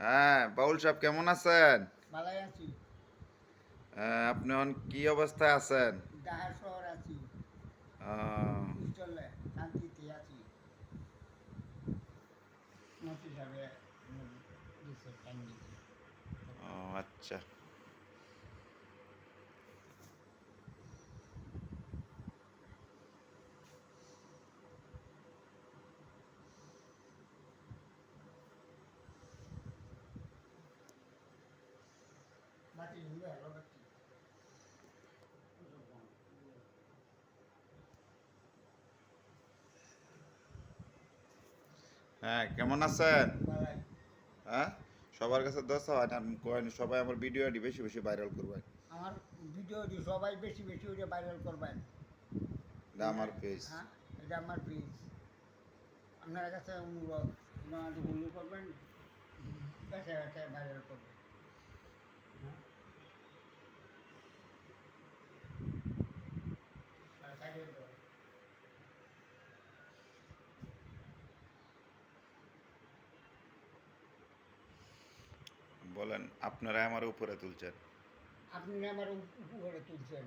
হ্যাঁ, বাউল সাহেব কেমন আছেন? ভালাই আছি। আপনি কি অবস্থায় আছেন? ডাহার শহর আছি। আহ, বুঝলে শান্তিতে আছি। মন্ত্রী সাহেব দিছে টাইম দিছে। ও আচ্ছা। বাতি ঝুলে হলো বাতি। হ্যাঁ, কেমন আছেন? ভালাই। হ্যাঁ, সবার কাছে দোয়া হয় না, করেন সবাই আমার ভিডিওটি বেশি বেশি ভাইরাল করবেন। আমার ভিডিওটি সবাই বেশি বেশি ওইটা ভাইরাল করবেন। এটা আমার পেজ। হ্যাঁ, এটা আমার পেজ। আপনার কাছে অনুরোধ আপনারা ফলো করবেন, বেছে বেছে ভাইরাল করবেন। হ্যাঁ, আর সাইডে দাও। বলেন, আপনারা আমার উপরে তুলছেন। আপনি আমার উপকারে তুলছেন।